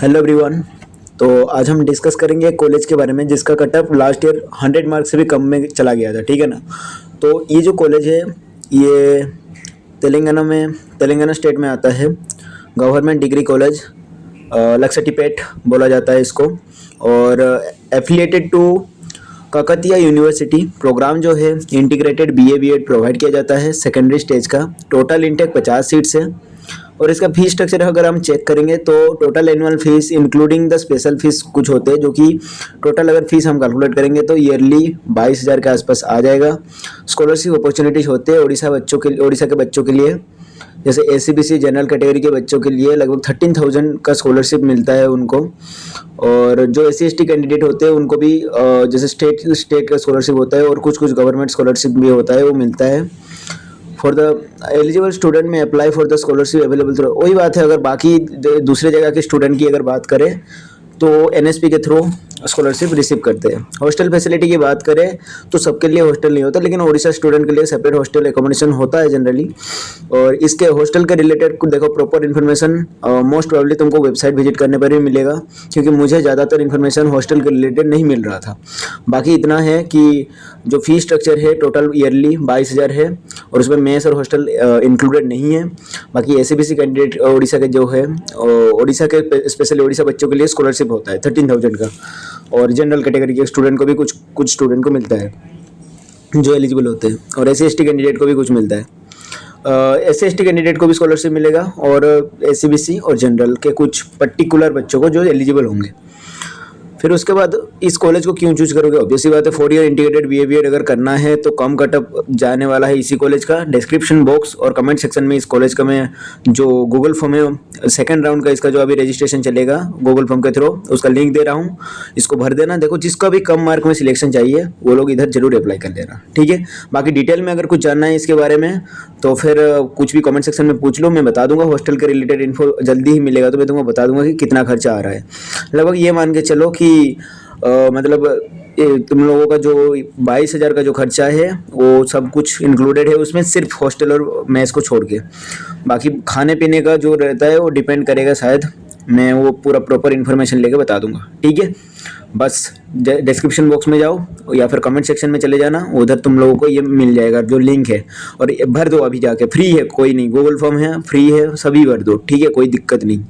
Hello everyone. तो आज हम डिस्कस करेंगे एक कॉलेज के बारे में जिसका cut off last year 100 marks से भी कम में चला गया था, ठीक है ना। तो ये जो कॉलेज है ये तेलंगाना स्टेट में आता है। गवर्नमेंट डिग्री कॉलेज लक्सटीपेट बोला जाता है इसको, और affiliated to Kakatiya university. Programme जो है इंटीग्रेटेड बीए बीएड प्रोवाइड किया जाता है सेकेंडरी स्टेज का। टोटल इंटेक 50 सीट्स है। और इसका फीस स्ट्रक्चर अगर हम चेक करेंगे तो total annual fees including the special fees कुछ होते हैं, जो कि टोटल अगर फीस हम कैलकुलेट करेंगे तो ईयरली 22,000 के आसपास आ जाएगा। स्कॉलरशिप अपॉर्चुनिटीज होते हैं उड़ीसा के बच्चों के लिए, जैसे एसीबीसी जनरल कैटेगरी के बच्चों के लिए लगभग 13,000 का स्कॉलरशिप मिलता है उनको। और जो SC ST कैंडिडेट होते हैं उनको भी जैसे स्टेट का स्कॉलरशिप होता है और कुछ गवर्नमेंट स्कॉलरशिप भी होता है, वो मिलता है। फॉर द एलिजिबल स्टूडेंट में apply for the scholarship available through. वही बात है, अगर बाकी दूसरे जगह के स्टूडेंट की अगर बात करें तो NSP के थ्रू स्कॉलरशिप रिसीव करते हैं। हॉस्टल फैसिलिटी की बात करें तो सबके लिए हॉस्टल नहीं होता, लेकिन उड़ीसा स्टूडेंट के लिए सेपरेट हॉस्टल एकोमोडेशन होता है जनरली। और इसके हॉस्टल के रिलेटेड देखो प्रॉपर इन्फॉर्मेशन मोस्ट प्रोबेबली तुमको वेबसाइट विजिट करने पर भी मिलेगा, क्योंकि मुझे ज़्यादातर इन्फॉर्मेशन हॉस्टल के रिलेटेड नहीं मिल रहा था। बाकी इतना है कि जो फी स्ट्रक्चर है टोटल ईयरली 22,000 है, और उसमें मेस और हॉस्टल इंक्लूडेड नहीं है। बाकी SCBC कैंडिडेट उड़ीसा के जो है उड़ीसा के स्पेशली उड़ीसा बच्चों के लिए स्कॉलरशिप होता है 13,000 का, और जनरल कैटेगरी के स्टूडेंट को भी कुछ स्टूडेंट को मिलता है जो एलिजिबल होते हैं, और SC ST कैंडिडेट को भी कुछ मिलता है। SC ST कैंडिडेट को भी स्कॉलरशिप मिलेगा, और SCBC और जनरल के कुछ पर्टिकुलर बच्चों को जो एलिजिबल होंगे। फिर उसके बाद इस कॉलेज को क्यों चूज करोगे? ऑब्वियसली बात है, 4 ईयर इंटीग्रेटेड BA अगर करना है तो कम कटअप जाने वाला है इसी कॉलेज का। डिस्क्रिप्शन बॉक्स और कमेंट सेक्शन में इस कॉलेज का मैं जो गूगल फॉर्म है सेकंड राउंड का, इसका जो अभी रजिस्ट्रेशन चलेगा गूगल फॉर्म के थ्रू, उसका लिंक दे रहा हूँ, इसको भर देना। देखो जिसका भी कम मार्क में सिलेक्शन चाहिए वो लोग इधर जरूर अप्लाई कर लेना, ठीक है। बाकी डिटेल में अगर कुछ जानना है इसके बारे में तो फिर कुछ भी कमेंट सेक्शन में पूछ लो, मैं बता दूंगा। हॉस्टल के रिलेटेड इन्फो जल्दी ही मिलेगा तो मैं तुमको बता दूंगा कि कितना खर्चा आ रहा है। लगभग ये मान के चलो कि मतलब तुम लोगों का जो 22,000 का जो खर्चा है वो सब कुछ इंक्लूडेड है उसमें, सिर्फ हॉस्टल और मेस को छोड़ के। बाकी खाने पीने का जो रहता है वो डिपेंड करेगा, शायद मैं वो पूरा प्रॉपर इन्फॉर्मेशन लेके बता दूंगा, ठीक है। बस डिस्क्रिप्शन बॉक्स में जाओ या फिर कमेंट सेक्शन में चले जाना, उधर तुम लोगों को ये मिल जाएगा जो लिंक है, और भर दो अभी जाके। फ्री है, कोई नहीं, गूगल फॉर्म है, फ्री है, सभी भर दो, ठीक है, कोई दिक्कत नहीं।